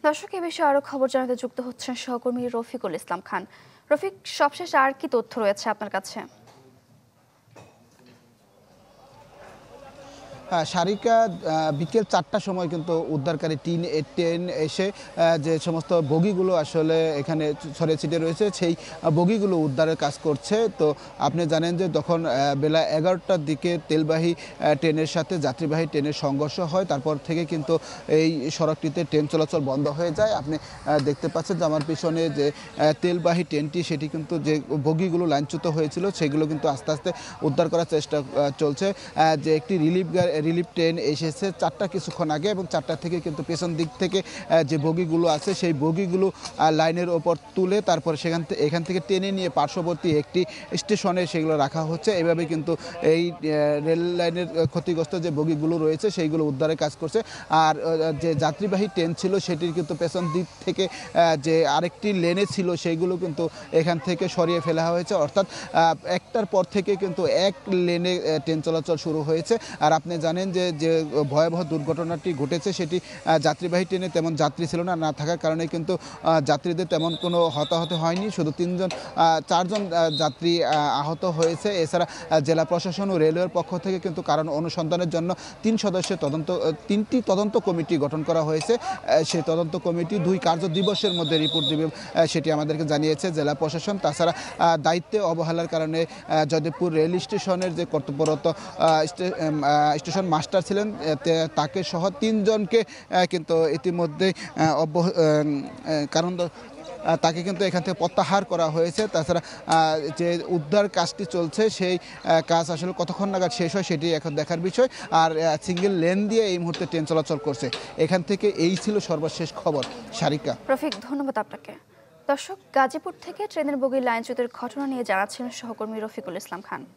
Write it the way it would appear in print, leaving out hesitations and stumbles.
দর্শক, এ বিষয়ে আরো খবর জানাতে যুক্ত হচ্ছেন সহকর্মী রফিকুল ইসলাম খান। রফিক, সবশেষ আর কি তথ্য রয়েছে আপনার কাছে? সারিকা বিকেল ৪টার সময় কিন্তু উদ্ধারকারী ট্রেন এসে যে সমস্ত বগিগুলো আসলে এখানে ছড়িয়ে ছিটিয়ে রয়েছে সেই বগিগুলো উদ্ধারের কাজ করছে। তো আপনি জানেন যে যখন বেলা ১১টার দিকে তেলবাহী ট্রেনের সাথে যাত্রীবাহী ট্রেনের সংঘর্ষ হয়, তারপর থেকে কিন্তু এই সড়কটিতে ট্রেন চলাচল বন্ধ হয়ে যায়। আপনি দেখতে পাচ্ছেন যে আমার পিছনে যে তেলবাহী ট্রেনটি সেটি কিন্তু যে বগিগুলো লাইনচ্যুত হয়েছিল সেগুলো কিন্তু আস্তে আস্তে উদ্ধার করার চেষ্টা চলছে। যে একটি রিলিফ ট্রেন এসেছে ৪টা কিছুক্ষণ আগে, এবং ৪টা থেকে কিন্তু পেছন দিক থেকে যে বগিগুলো আছে সেই বগিগুলো লাইনের ওপর তুলে তারপর এখান থেকে টেনে নিয়ে পার্শ্ববর্তী একটি স্টেশনে সেগুলো রাখা হচ্ছে। এভাবে কিন্তু এই রেল লাইনের ক্ষতিগ্রস্ত যে বগিগুলো রয়েছে সেইগুলো উদ্ধারের কাজ করছে। আর যে যাত্রীবাহী ট্রেন ছিল সেটির কিন্তু পেছন দিক থেকে যে আরেকটি লেনে ছিল সেইগুলো কিন্তু এখান থেকে সরিয়ে ফেলা হয়েছে। অর্থাৎ একটার পর থেকে কিন্তু এক লেনে ট্রেন চলাচল শুরু হয়েছে। আর আপনি জানেন যে ভয়াবহ দুর্ঘটনাটি ঘটেছে সেটি যাত্রীবাহী ট্রেনে তেমন যাত্রী ছিল না থাকার কারণে কিন্তু যাত্রীদের তেমন কোনো হতাহত হয়নি। শুধু 4জন যাত্রী আহত হয়েছে। এছাড়া জেলা প্রশাসন ও রেলওয়ের পক্ষ থেকে কিন্তু কারণ অনুসন্ধানের জন্য 3টি তদন্ত কমিটি গঠন করা হয়েছে। সেই তদন্ত কমিটি 2 কার্য দিবসের মধ্যে রিপোর্ট দেবে সেটি আমাদেরকে জানিয়েছে জেলা প্রশাসন। তাছাড়া দায়িত্বে অবহেলার কারণে জয়দেবপুর রেল স্টেশনের যে কর্তব্যরত স্টেশন মাস্টার ছিলেন তাকে সহ 3 জনকে কিন্তু ইতিমধ্যে কারণ তাকে কিন্তু এখান থেকে প্রত্যাহার করা হয়েছে। তাছাড়া যে উদ্ধার কাজটি চলছে সেই কাজ আসলে কতক্ষণ নাগাদ শেষ হয় সেটি এখন দেখার বিষয়। আর সিঙ্গেল লেন দিয়ে এই মুহূর্তে ট্রেন চলাচল করছে। এখান থেকে এই ছিল সর্বশেষ খবর। সারিকা। রফিক, ধন্যবাদ আপনাকে। দর্শক, গাজীপুর থেকে ট্রেনের বগি লাইনচ্যুতের ঘটনা নিয়ে জানাচ্ছেন সহকর্মী রফিকুল ইসলাম খান।